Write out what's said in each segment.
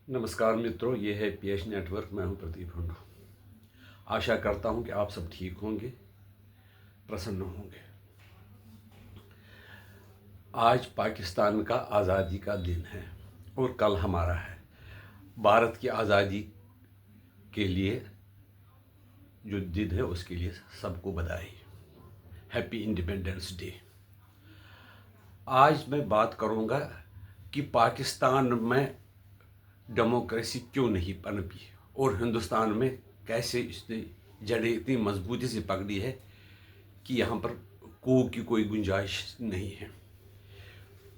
नमस्कार मित्रों, ये है पीएच नेटवर्क। मैं हूं प्रदीप हुंडा। आशा करता हूं कि आप सब ठीक होंगे, प्रसन्न होंगे। आज पाकिस्तान का आज़ादी का दिन है और कल हमारा है। भारत की आज़ादी के लिए जो दिन है उसके लिए सबको बधाई। Happy independence day. आज मैं बात करूंगा कि पाकिस्तान में डेमोक्रेसी क्यों नहीं पनपी और हिंदुस्तान में कैसे इसने जड़ें इतनी मजबूती से पकड़ी है कि यहाँ पर को की कोई गुंजाइश नहीं है।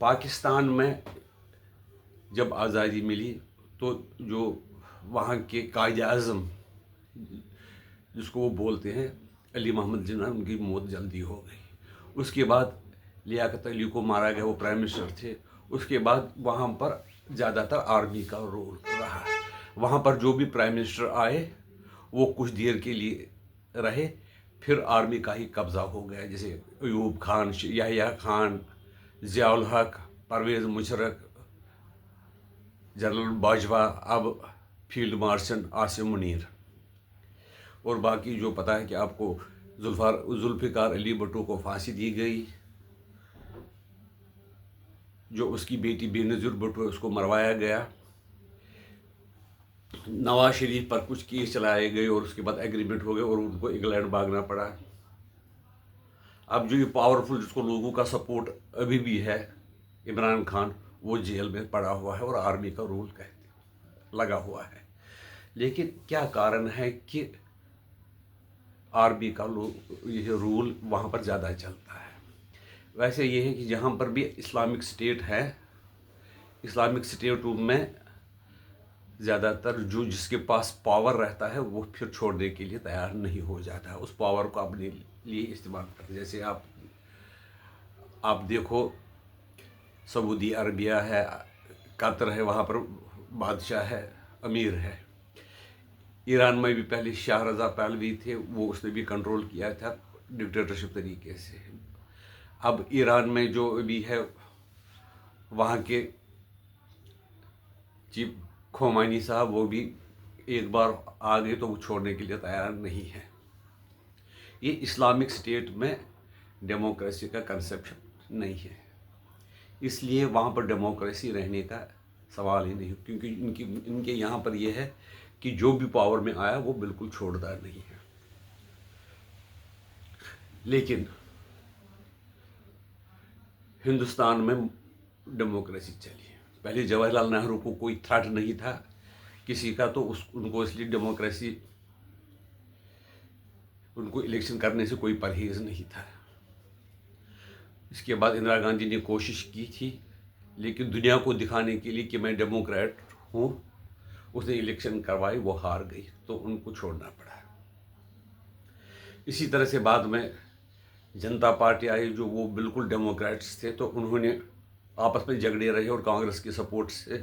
पाकिस्तान में जब आज़ादी मिली तो जो वहाँ के कायदे आज़म जिसको वो बोलते हैं अली मोहम्मद जिन्ना, उनकी मौत जल्दी हो गई। उसके बाद लियाकत अली को मारा गया, वो प्राइम मिनिस्टर थे। उसके बाद वहाँ पर ज़्यादातर आर्मी का रोल रहा। वहाँ पर जो भी प्राइम मिनिस्टर आए वो कुछ देर के लिए रहे, फिर आर्मी का ही कब्ज़ा हो गया। जैसे अयूब खान, याहिया खान, ज़ियाउल हक, परवेज़ मुशर्रफ, जनरल बाजवा, अब फील्ड मार्शल आसिम मुनीर, और बाकी जो पता है कि आपको जुल्फ़िकार अली भुट्टो को फांसी दी गई। जो उसकी बेटी बेनज़ीर भुट्टो, उसको मरवाया गया। नवाज शरीफ पर कुछ केस चलाए गए और उसके बाद एग्रीमेंट हो गए और उनको इंग्लैंड भागना पड़ा। अब जो ये पावरफुल जिसको लोगों का सपोर्ट अभी भी है, इमरान खान, वो जेल में पड़ा हुआ है और आर्मी का रूल लगा हुआ है। लेकिन क्या कारण है कि आर्मी का ये रूल वहाँ पर ज़्यादा चलता है? वैसे ये है कि जहाँ पर भी इस्लामिक स्टेट है, इस्लामिक स्टेटों में ज़्यादातर जो जिसके पास पावर रहता है वो फिर छोड़ने के लिए तैयार नहीं हो जाता है, उस पावर को अपने लिए इस्तेमाल करते। जैसे आप देखो, सऊदी अरबिया है, कतर है, वहाँ पर बादशाह है, अमीर है। ईरान में भी पहले शाह रज़ा पहलवी थे, वो उसने भी कंट्रोल किया था डिक्टेटरशिप तरीके से। अब ईरान में जो भी है, वहाँ के चीफ खोमैनी साहब, वो भी एक बार आ गए तो वो छोड़ने के लिए तैयार नहीं है। ये इस्लामिक स्टेट में डेमोक्रेसी का कंसेप्शन नहीं है, इसलिए वहाँ पर डेमोक्रेसी रहने का सवाल ही नहीं, क्योंकि इनके यहाँ पर ये है कि जो भी पावर में आया वो बिल्कुल छोड़दार नहीं है। लेकिन हिंदुस्तान में डेमोक्रेसी चली है। पहले जवाहरलाल नेहरू को कोई थ्रेट नहीं था किसी का, तो उनको इसलिए डेमोक्रेसी, उनको इलेक्शन करने से कोई परहेज नहीं था। इसके बाद इंदिरा गांधी ने कोशिश की थी, लेकिन दुनिया को दिखाने के लिए कि मैं डेमोक्रेट हूँ, उसने इलेक्शन करवाई, वो हार गई, तो उनको छोड़ना पड़ा। इसी तरह से बाद में जनता पार्टी आई, जो वो बिल्कुल डेमोक्रेट्स थे, तो उन्होंने आपस में झगड़े रहे और कांग्रेस के सपोर्ट से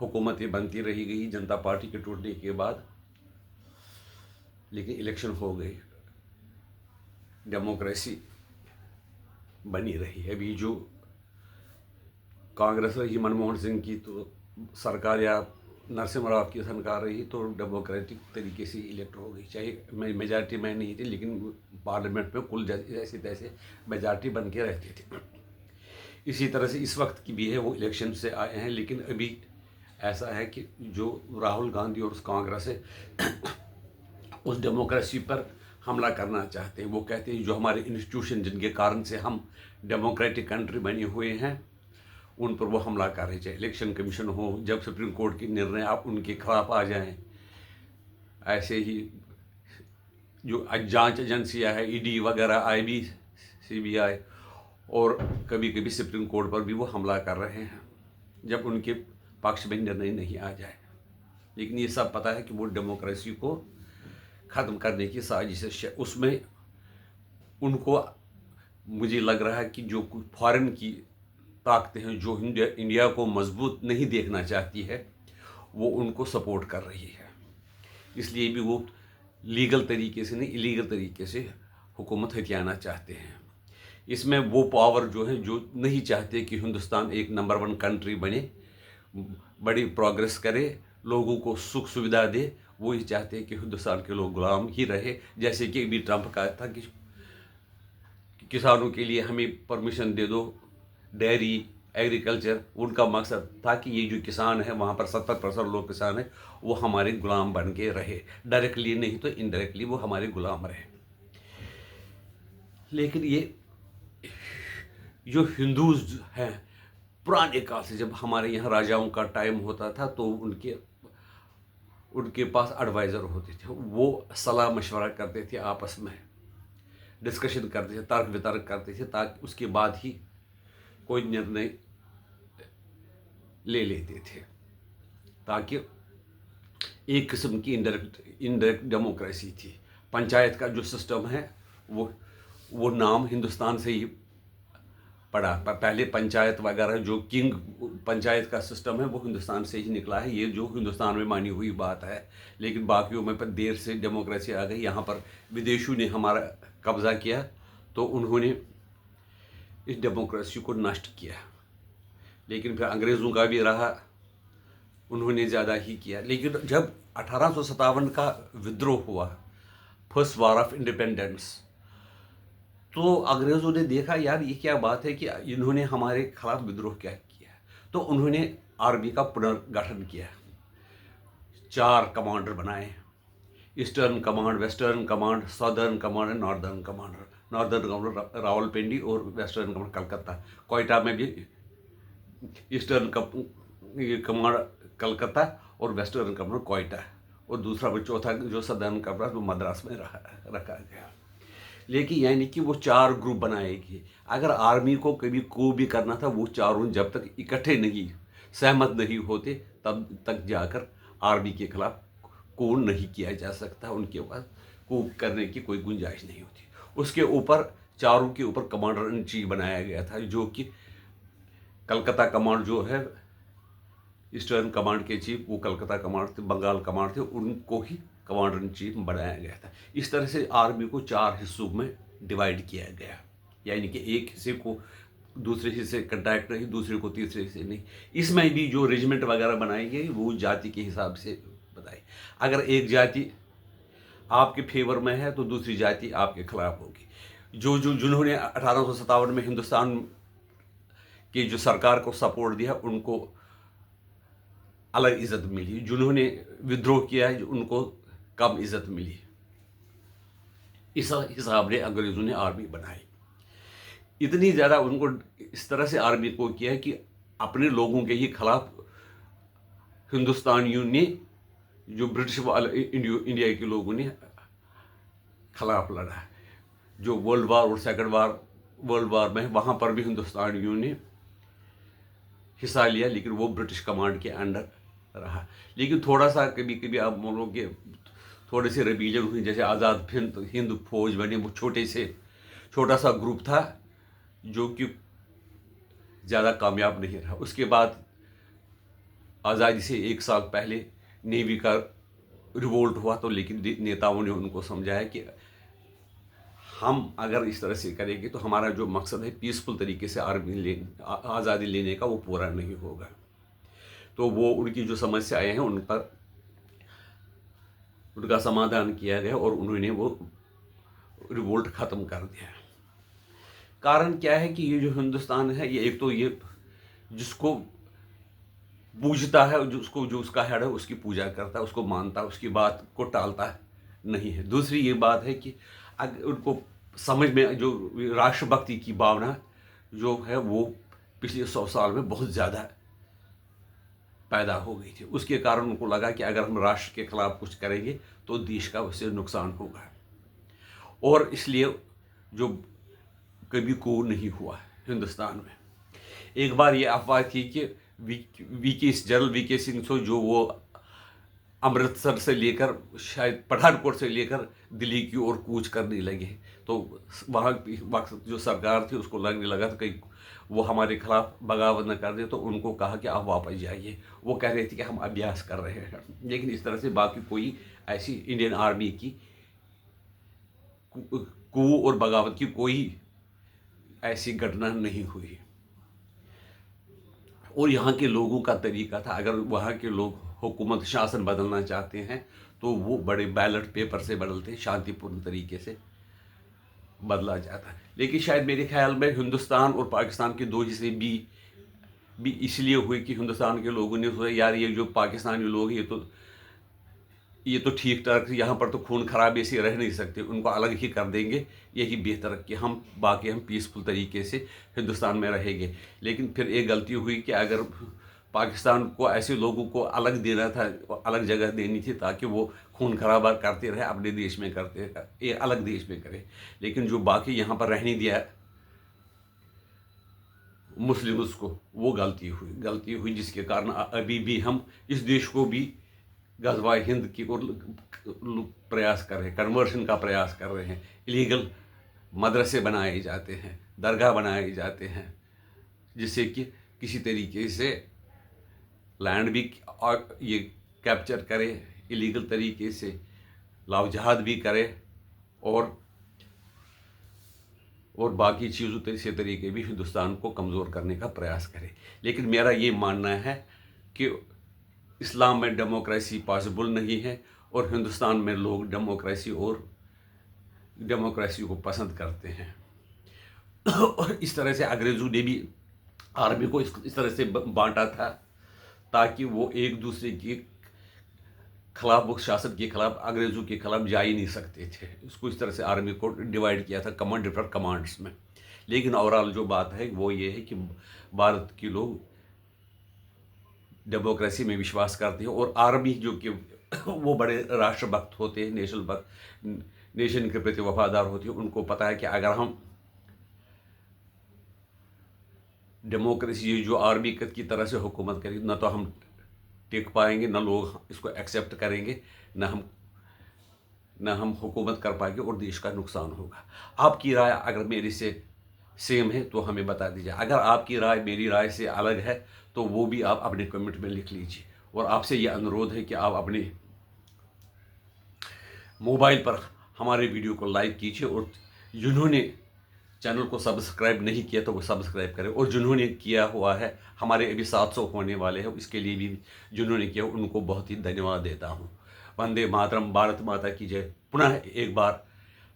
हुकूमतें बनती रही गई जनता पार्टी के टूटने के बाद। लेकिन इलेक्शन हो गई, डेमोक्रेसी बनी रही है। अभी जो कांग्रेस रही मनमोहन सिंह की तो सरकार, या नरसिम्हा राव की सरकार रही, तो डेमोक्रेटिक तरीके से इलेक्ट हो गई। चाहे मेजॉरिटी में नहीं थी, लेकिन पार्लियामेंट में कुल जैसे तैसे मेजॉरिटी बन के रहती थी। इसी तरह से इस वक्त की भी है, वो इलेक्शन से आए हैं। लेकिन अभी ऐसा है कि जो राहुल गांधी और उस कांग्रेस है उस डेमोक्रेसी पर हमला करना चाहते हैं। वो कहते हैं जो हमारे इंस्टीट्यूशन जिनके कारण से हम डेमोक्रेटिक कंट्री बने हुए हैं, उन पर वो हमला कर रहे, चाहे इलेक्शन कमीशन हो, जब सुप्रीम कोर्ट के निर्णय आप उनके खिलाफ आ जाएं, ऐसे ही जो जांच एजेंसियां है, ईडी वगैरह, आईबी, सीबीआई, और कभी कभी सुप्रीम कोर्ट पर भी वो हमला कर रहे हैं जब उनके पक्ष में निर्णय नहीं आ जाए। लेकिन ये सब पता है कि वो डेमोक्रेसी को ख़त्म करने की साजिश है। उसमें उनको, मुझे लग रहा है कि जो कुछ फॉरेन की ताकतें हैं जो इंडिया को मजबूत नहीं देखना चाहती है, वो उनको सपोर्ट कर रही है। इसलिए भी वो लीगल तरीके से नहीं, इलीगल तरीके से हुकूमत हथियाना चाहते हैं। इसमें वो पावर जो है, जो नहीं चाहते कि हिंदुस्तान एक नंबर 1 कंट्री बने, बड़ी प्रोग्रेस करे, लोगों को सुख सुविधा दे, वो ही चाहते हैं कि हिंदुस्तान के लोग गुलाम ही रहे। जैसे कि अभी ट्रंप कहा था कि किसानों के लिए हमें परमिशन दे दो, डेयरी एग्रीकल्चर। उनका मकसद था कि ये जो किसान है वहाँ पर 70% लोग किसान हैं, वो हमारे गुलाम बन के रहे, डायरेक्टली नहीं तो इनडायरेक्टली वो हमारे गुलाम रहे। लेकिन ये जो हिंदूज हैं, पुराने काल से जब हमारे यहाँ राजाओं का टाइम होता था तो उनके उनके पास एडवाइज़र होते थे, वो सलाह मशवरा करते थे, आपस में डिस्कशन करते थे, तर्क वितर्क करते थे, ताकि उसके बाद ही कोई निर्णय ले लेते थे, ताकि एक किस्म की इनडायरेक्ट डेमोक्रेसी थी। पंचायत का जो सिस्टम है वो नाम हिंदुस्तान से ही पड़ा। पहले पंचायत वगैरह जो किंग पंचायत का सिस्टम है वो हिंदुस्तान से ही निकला है, ये जो हिंदुस्तान में मानी हुई बात है। लेकिन बाकियों में पर देर से डेमोक्रेसी आ गई। यहाँ पर विदेशियों ने हमारा कब्ज़ा किया तो उन्होंने इस डेमोक्रेसी को नष्ट किया। लेकिन फिर अंग्रेज़ों का भी रहा, उन्होंने ज़्यादा ही किया। लेकिन जब 1857 का विद्रोह हुआ, फर्स्ट वार ऑफ इंडिपेंडेंस, तो अंग्रेज़ों ने देखा यार ये क्या बात है कि इन्होंने हमारे खिलाफ विद्रोह क्या किया। तो उन्होंने आर्मी का पुनर्गठन किया, 4 कमांडर बनाए, eastern command, western command, southern command and northern commander. Northern commander Rawalpindi और वेस्टर्न कमांड कलकत्ता। क्वेटा में भी ईस्टर्न कमांड कलकत्ता और वेस्टर्न कमांड क्वेटा, और दूसरा चौथा जो सदर्न कमांड वो मद्रास में रखा गया। लेकिन यानी कि वो 4 ग्रुप बनाए गए। अगर आर्मी को कभी को भी करना था, वो चारों जब तक इकट्ठे नहीं सहमत नहीं होते तब तक जाकर आर्मी के खिलाफ को नहीं किया जा सकता, उनके पास को करने की कोई गुंजाइश नहीं होती। उसके ऊपर चारों के ऊपर कमांडर इन चीफ बनाया गया था, जो कि कलकत्ता कमांड जो है, ईस्टर्न कमांड के चीफ वो कलकत्ता कमांड थे, बंगाल कमांड थे, उनको ही कमांडर इन चीफ बनाया गया था। इस तरह से आर्मी को 4 हिस्सों में डिवाइड किया गया, यानी कि एक हिस्से को दूसरे हिस्से कंट्रैक्ट नहीं, दूसरे को तीसरे हिस्से नहीं। इसमें भी जो रेजिमेंट वगैरह बनाई गई वो जाति के हिसाब से बताई। अगर एक जाति आपके फेवर में है तो दूसरी जाति आपके खिलाफ होगी। जिन्होंने 1857 में हिंदुस्तान की जो सरकार को सपोर्ट दिया उनको अलग इज्जत मिली, जिन्होंने विद्रोह किया है उनको कम इज्जत मिली। इस हिसाब से अंग्रेज़ों ने आर्मी बनाई। इतनी ज़्यादा उनको इस तरह से आर्मी को किया है कि अपने लोगों के ही खिलाफ हिंदुस्तानियों ने, जो ब्रिटिश वाले इंडिया के लोगों ने खिलाफ लड़ा। जो वर्ल्ड वार और सेकंड वर्ल्ड वार में वहाँ पर भी हिंदुस्तानियों ने हिस्सा लिया, लेकिन वो ब्रिटिश कमांड के अंडर रहा। लेकिन थोड़ा सा कभी कभी आप बोलोगे थोड़े से रिबेलियन हुई, जैसे आज़ाद हिंद फौज बने, वो छोटा सा ग्रुप था जो कि ज़्यादा कामयाब नहीं रहा। उसके बाद आज़ादी से 1 साल पहले नेवी का रिवोल्ट हुआ, तो लेकिन नेताओं ने उनको समझाया कि हम अगर इस तरह से करेंगे तो हमारा जो मकसद है पीसफुल तरीके से आज़ादी लेने का वो पूरा नहीं होगा। तो वो उनकी जो समस्याएं हैं उन पर उनका समाधान किया गया और उन्होंने वो रिवोल्ट ख़त्म कर दिया। कारण क्या है कि ये जो हिंदुस्तान है, ये एक तो ये जिसको पूजता है, जो उसका हेड है उसकी पूजा करता है, उसको मानता है, उसकी बात को टालता नहीं है। दूसरी ये बात है कि अगर उनको समझ में जो राष्ट्रभक्ति की भावना जो है वो पिछले 100 साल में बहुत ज़्यादा पैदा हो गई थी। उसके कारण उनको लगा कि अगर हम राष्ट्र के खिलाफ कुछ करेंगे तो देश का उससे नुकसान होगा, और इसलिए जो कभी को नहीं हुआ हिंदुस्तान में। एक बार ये अफवाह थी कि जनरल वीके सिंह जो वो अमृतसर से लेकर शायद पठानकोट से लेकर दिल्ली की ओर कूच करने लगे, तो वहाँ वक्त जो सरकार थी उसको लगने लगा था कहीं वो हमारे खिलाफ बगावत न कर दे, तो उनको कहा कि आप वापस जाइए। वो कह रहे थे कि हम अभ्यास कर रहे हैं। लेकिन इस तरह से बाकी कोई ऐसी इंडियन आर्मी की कू और बगावत की कोई ऐसी घटना नहीं हुई। और यहाँ के लोगों का तरीका था, अगर वहाँ के लोग हुकूमत शासन बदलना चाहते हैं तो वो बड़े बैलेट पेपर से बदलते हैं, शांतिपूर्ण तरीके से बदला जाता है। लेकिन शायद मेरे ख्याल में हिंदुस्तान और पाकिस्तान के दो हिस्से भी इसलिए हुए कि हिंदुस्तान के लोगों ने सोचा यार ये जो पाकिस्तानी लोग ये तो ठीक ठाक, यहाँ पर तो खून खराबे से रह नहीं सकते, उनको अलग ही कर देंगे, यही बेहतर कि हम पीसफुल तरीके से हिंदुस्तान में रहेंगे। लेकिन फिर एक गलती हुई कि अगर पाकिस्तान को ऐसे लोगों को अलग देना था, अलग जगह देनी थी ताकि वो खून खराबा करते रहे, अपने देश में करते, एक अलग देश में करे। लेकिन जो बाकी यहाँ पर रहने दिया मुस्लिम्स को, वो गलती हुई जिसके कारण अभी भी हम इस देश को भी गज़वा हिंद की ओर प्रयास कर रहे हैं, कन्वर्शन का प्रयास कर रहे हैं। इलीगल मदरसे बनाए जाते हैं, दरगाह बनाए जाते हैं, जिससे कि किसी तरीके से लैंड भी और ये कैप्चर करे, इलीगल तरीके से लाव जहाद भी करे और बाकी चीज़ों से तरीके भी हिंदुस्तान को कमज़ोर करने का प्रयास करे। लेकिन मेरा ये मानना है कि इस्लाम में डेमोक्रेसी पॉसिबल नहीं है और हिंदुस्तान में लोग डेमोक्रेसी को पसंद करते हैं। और इस तरह से अंग्रेज़ों ने भी आर्मी को इस तरह से बांटा था ताकि वो एक दूसरे के खिलाफ, वो शासन के खिलाफ, अंग्रेज़ों के खिलाफ जा ही नहीं सकते थे। इसको इस तरह से आर्मी को डिवाइड किया था डिफरेंट कमांड्स में। लेकिन ओवरऑल जो बात है वो ये है कि भारत के लोग डेमोक्रेसी में विश्वास करते हैं और आर्मी जो कि वो बड़े राष्ट्रभक्त होते हैं, नेशन के प्रति वफादार होते हैं। उनको पता है कि अगर हम डेमोक्रेसी जो आर्मी की तरह से हुकूमत करें न तो हम टिक पाएंगे, न लोग इसको एक्सेप्ट करेंगे, न हम हुकूमत कर पाएंगे और देश का नुकसान होगा। आपकी राय अगर मेरे से सेम है तो हमें बता दीजिए। अगर आपकी राय मेरी राय से अलग है तो वो भी आप अपने कमेंट में लिख लीजिए। और आपसे ये अनुरोध है कि आप अपने मोबाइल पर हमारे वीडियो को लाइक कीजिए और जिन्होंने चैनल को सब्सक्राइब नहीं किया तो वो सब्सक्राइब करें, और जिन्होंने किया हुआ है, हमारे अभी 700 होने वाले हैं, इसके लिए भी जिन्होंने किया उनको बहुत ही धन्यवाद देता हूँ। वंदे मातरम, भारत माता की जय। पुनः एक बार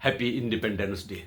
हैप्पी इंडिपेंडेंस डे।